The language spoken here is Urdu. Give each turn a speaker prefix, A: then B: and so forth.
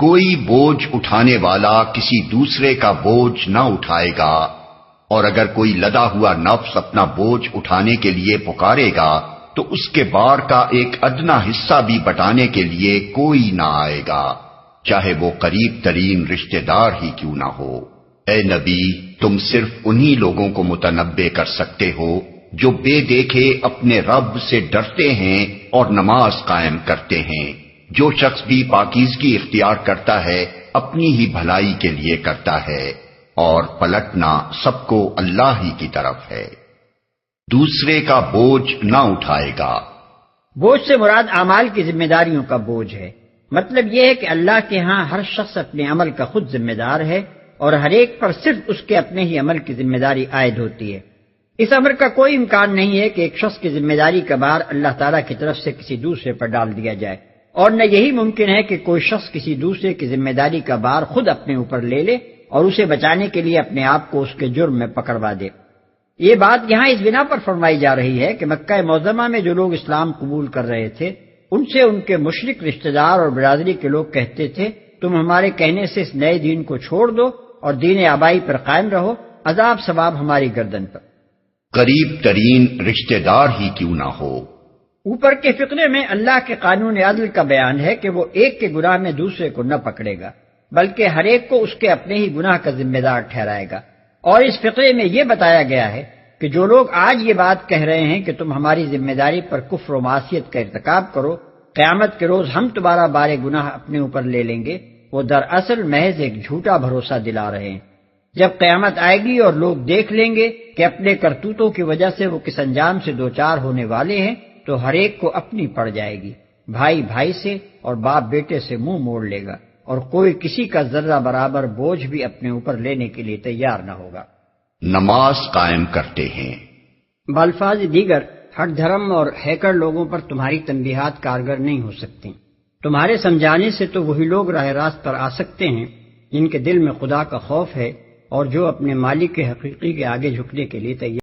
A: کوئی بوجھ اٹھانے والا کسی دوسرے کا بوجھ نہ اٹھائے گا، اور اگر کوئی لدا ہوا نفس اپنا بوجھ اٹھانے کے لیے پکارے گا تو اس کے بار کا ایک ادنا حصہ بھی بٹانے کے لیے کوئی نہ آئے گا، چاہے وہ قریب ترین رشتہ دار ہی کیوں نہ ہو۔ اے نبی، تم صرف انہی لوگوں کو متنبع کر سکتے ہو جو بے دیکھے اپنے رب سے ڈرتے ہیں اور نماز قائم کرتے ہیں۔ جو شخص بھی پاکیزگی اختیار کرتا ہے اپنی ہی بھلائی کے لیے کرتا ہے، اور پلٹنا سب کو اللہ ہی کی طرف ہے۔ دوسرے کا بوجھ نہ اٹھائے گا۔
B: بوجھ سے مراد اعمال کی ذمہ داریوں کا بوجھ ہے۔ مطلب یہ ہے کہ اللہ کے ہاں ہر شخص اپنے عمل کا خود ذمہ دار ہے، اور ہر ایک پر صرف اس کے اپنے ہی عمل کی ذمہ داری عائد ہوتی ہے۔ اس امر کا کوئی امکان نہیں ہے کہ ایک شخص کی ذمہ داری کا بار اللہ تعالیٰ کی طرف سے کسی دوسرے پر ڈال دیا جائے، اور نہ یہی ممکن ہے کہ کوئی شخص کسی دوسرے کی ذمہ داری کا بار خود اپنے اوپر لے لے اور اسے بچانے کے لیے اپنے آپ کو اس کے جرم میں پکڑوا دے۔ یہ بات یہاں اس بنا پر فرمائی جا رہی ہے کہ مکہ معظمہ میں جو لوگ اسلام قبول کر رہے تھے ان سے ان کے مشرک رشتہ دار اور برادری کے لوگ کہتے تھے، تم ہمارے کہنے سے اس نئے دین کو چھوڑ دو اور دین آبائی پر قائم رہو، عذاب ثواب ہماری گردن پر۔
A: قریب ترین رشتہ دار ہی کیوں نہ ہو۔
B: اوپر کے فقرے میں اللہ کے قانون عدل کا بیان ہے کہ وہ ایک کے گناہ میں دوسرے کو نہ پکڑے گا، بلکہ ہر ایک کو اس کے اپنے ہی گناہ کا ذمہ دار ٹھہرائے گا۔ اور اس فقرے میں یہ بتایا گیا ہے کہ جو لوگ آج یہ بات کہہ رہے ہیں کہ تم ہماری ذمہ داری پر کفر و معصیت کا ارتکاب کرو، قیامت کے روز ہم تمہارا بار گناہ اپنے اوپر لے لیں گے، وہ دراصل محض ایک جھوٹا بھروسہ دلا رہے ہیں۔ جب قیامت آئے گی اور لوگ دیکھ لیں گے کہ اپنے کرتوتوں کی وجہ سے وہ کس انجام سے دوچار ہونے والے ہیں تو ہر ایک کو اپنی پڑ جائے گی، بھائی بھائی سے اور باپ بیٹے سے منہ موڑ لے گا، اور کوئی کسی کا ذرہ برابر بوجھ بھی اپنے اوپر لینے کے لیے تیار نہ ہوگا۔
A: نماز قائم کرتے ہیں۔
B: بالفاظ دیگر ہٹ دھرم اور ہیکر لوگوں پر تمہاری تنبیہات کارگر نہیں ہو سکتی۔ تمہارے سمجھانے سے تو وہی لوگ راہ راست پر آ سکتے ہیں جن کے دل میں خدا کا خوف ہے اور جو اپنے مالک کے حقیقی کے آگے جھکنے کے لیے تیار